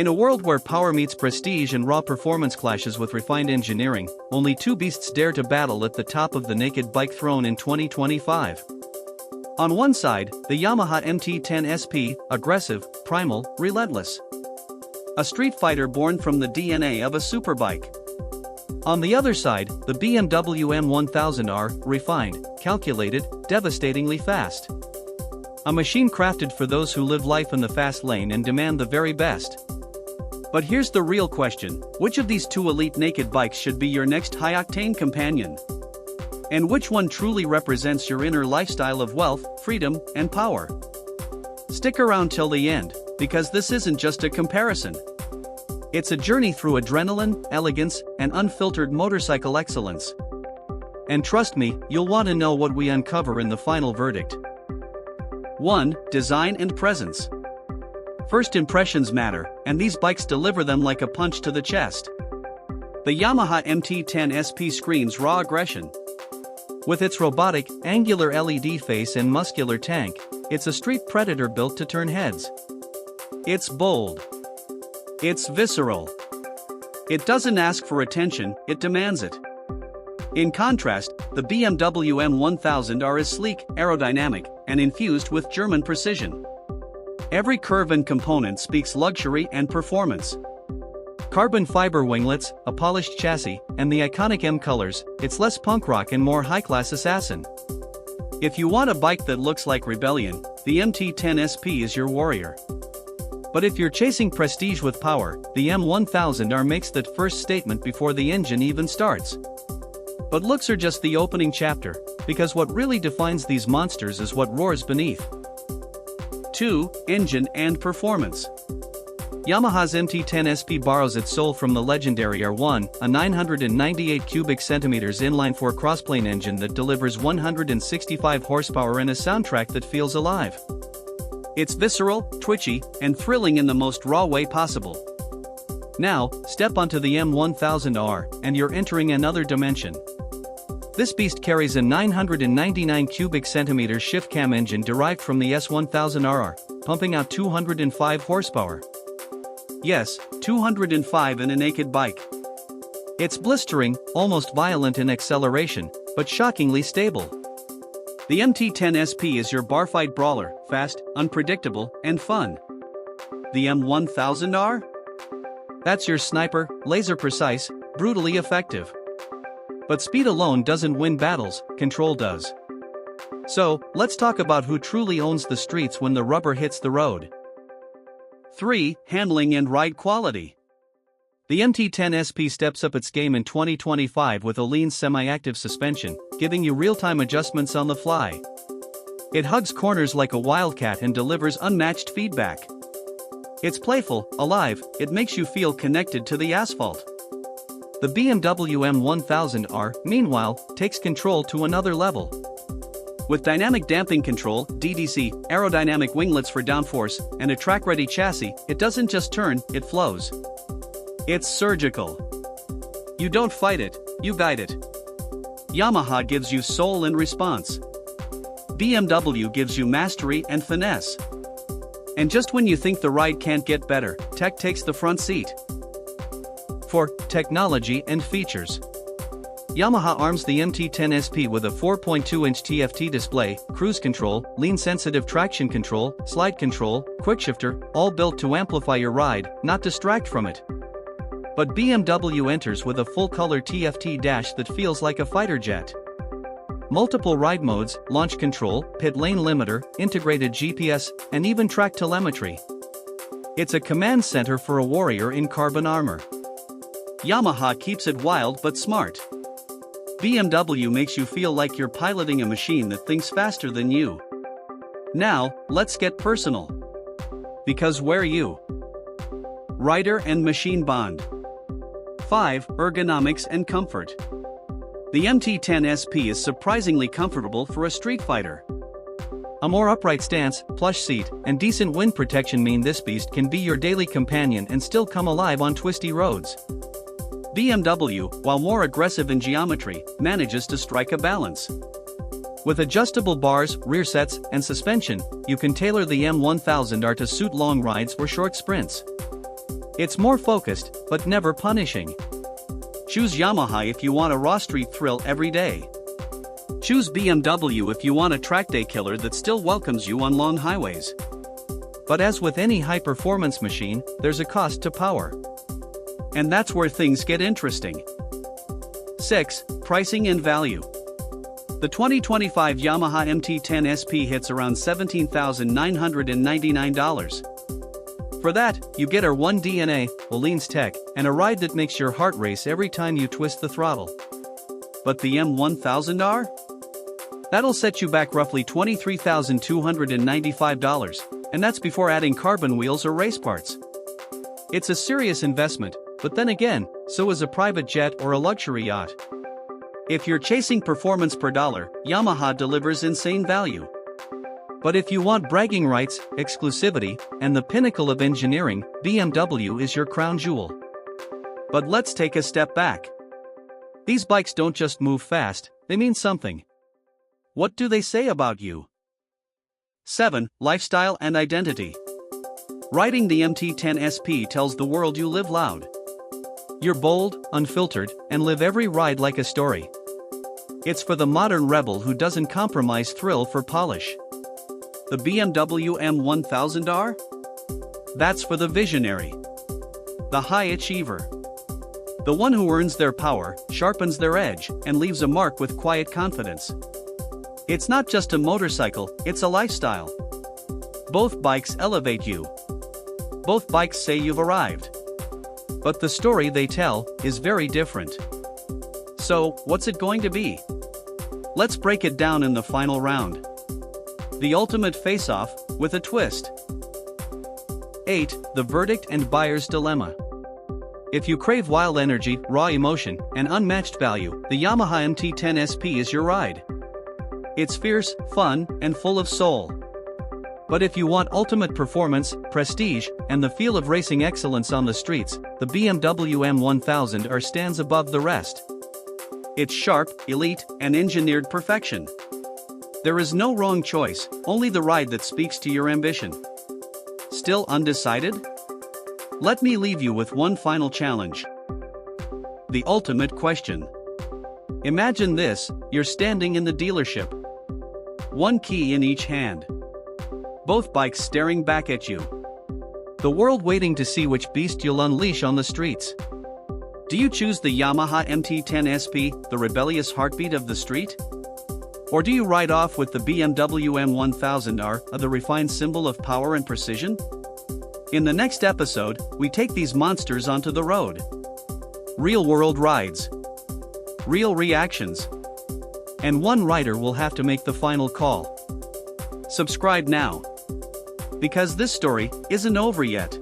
In a world where power meets prestige and raw performance clashes with refined engineering, only two beasts dare to battle at the top of the naked bike throne in 2025. On one side, the Yamaha MT-10 SP, aggressive, primal, relentless. A street fighter born from the DNA of a superbike. On the other side, the BMW M1000R, refined, calculated, devastatingly fast. A machine crafted for those who live life in the fast lane and demand the very best. But here's the real question: which of these two elite naked bikes should be your next high-octane companion? And which one truly represents your inner lifestyle of wealth, freedom, and power? Stick around till the end, because this isn't just a comparison. It's a journey through adrenaline, elegance, and unfiltered motorcycle excellence. And trust me, you'll want to know what we uncover in the final verdict. 1. Design and presence. First impressions matter, and these bikes deliver them like a punch to the chest. The Yamaha MT-10 SP screams raw aggression. With its robotic, angular LED face and muscular tank, it's a street predator built to turn heads. It's bold. It's visceral. It doesn't ask for attention, it demands it. In contrast, the BMW M1000R is sleek, aerodynamic, and infused with German precision. Every curve and component speaks luxury and performance. Carbon fiber winglets, a polished chassis, and the iconic M colors, it's less punk rock and more high-class assassin. If you want a bike that looks like rebellion, the MT-10 SP is your warrior. But if you're chasing prestige with power, the M1000R makes that first statement before the engine even starts. But looks are just the opening chapter, because what really defines these monsters is what roars beneath. 2. Engine and performance. Yamaha's MT-10 SP borrows its soul from the legendary R1, a 998 cubic centimeters inline-4 crossplane engine that delivers 165 horsepower and a soundtrack that feels alive. It's visceral, twitchy, and thrilling in the most raw way possible. Now, step onto the M1000R, and you're entering another dimension. This beast carries a 999 cubic centimeters shift cam engine derived from the S1000RR, pumping out 205 horsepower. Yes, 205 in a naked bike. It's blistering, almost violent in acceleration, but shockingly stable. The MT-10 SP is your bar fight brawler, fast, unpredictable, and fun. The M1000R? That's your sniper, laser precise, brutally effective. But speed alone doesn't win battles, control does. So, let's talk about who truly owns the streets when the rubber hits the road. 3. Handling and ride quality. The MT-10 SP steps up its game in 2025 with a lean semi-active suspension, giving you real-time adjustments on the fly. It hugs corners like a wildcat and delivers unmatched feedback. It's playful, alive, it makes you feel connected to the asphalt. The BMW M1000R, meanwhile, takes control to another level. With dynamic damping control, DDC, aerodynamic winglets for downforce, and a track-ready chassis, it doesn't just turn, it flows. It's surgical. You don't fight it, you guide it. Yamaha gives you soul and response. BMW gives you mastery and finesse. And just when you think the ride can't get better, tech takes the front seat. 4. Technology and features. Yamaha arms the MT-10 SP with a 4.2-inch TFT display, cruise control, lean-sensitive traction control, slide control, quickshifter, all built to amplify your ride, not distract from it. But BMW enters with a full-color TFT dash that feels like a fighter jet. Multiple ride modes, launch control, pit lane limiter, integrated GPS, and even track telemetry. It's a command center for a warrior in carbon armor. Yamaha keeps it wild but smart. BMW makes you feel like you're piloting a machine that thinks faster than you. Now, let's get personal. Because we're you. Rider and machine bond. 5. Ergonomics and comfort. The MT-10 SP is surprisingly comfortable for a street fighter. A more upright stance, plush seat, and decent wind protection mean this beast can be your daily companion and still come alive on twisty roads. BMW, while more aggressive in geometry, manages to strike a balance. With adjustable bars, rear sets, and suspension, you can tailor the M1000R to suit long rides or short sprints. It's more focused, but never punishing. Choose Yamaha if you want a raw street thrill every day. Choose BMW if you want a track day killer that still welcomes you on long highways. But as with any high-performance machine, there's a cost to power. And that's where things get interesting. 6. Pricing and value. The 2025 Yamaha MT-10 SP hits around $17,999. For that, you get our 1DNA, Olean's tech, and a ride that makes your heart race every time you twist the throttle. But the M1000R? That'll set you back roughly $23,295, and that's before adding carbon wheels or race parts. It's a serious investment, but then again, so is a private jet or a luxury yacht. If you're chasing performance per dollar, Yamaha delivers insane value. But if you want bragging rights, exclusivity, and the pinnacle of engineering, BMW is your crown jewel. But let's take a step back. These bikes don't just move fast, they mean something. What do they say about you? 7. Lifestyle and identity. Riding the MT-10 SP tells the world you live loud. You're bold, unfiltered, and live every ride like a story. It's for the modern rebel who doesn't compromise thrill for polish. The BMW M1000R? That's for the visionary. The high achiever. The one who earns their power, sharpens their edge, and leaves a mark with quiet confidence. It's not just a motorcycle, it's a lifestyle. Both bikes elevate you. Both bikes say you've arrived. But the story they tell is very different. So, what's it going to be? Let's break it down in the final round. The ultimate face-off, with a twist. 8. The verdict and buyer's dilemma. If you crave wild energy, raw emotion, and unmatched value, the Yamaha MT-10 SP is your ride. It's fierce, fun, and full of soul. But if you want ultimate performance, prestige, and the feel of racing excellence on the streets, the BMW M1000R stands above the rest. It's sharp, elite, and engineered perfection. There is no wrong choice, only the ride that speaks to your ambition. Still undecided? Let me leave you with one final challenge. The ultimate question. Imagine this, you're standing in the dealership. One key in each hand. Both bikes staring back at you. The world waiting to see which beast you'll unleash on the streets. Do you choose the Yamaha MT-10 SP, the rebellious heartbeat of the street? Or do you ride off with the BMW M1000R, the refined symbol of power and precision? In the next episode, we take these monsters onto the road. Real-world rides. Real reactions. And one rider will have to make the final call. Subscribe now. Because this story isn't over yet.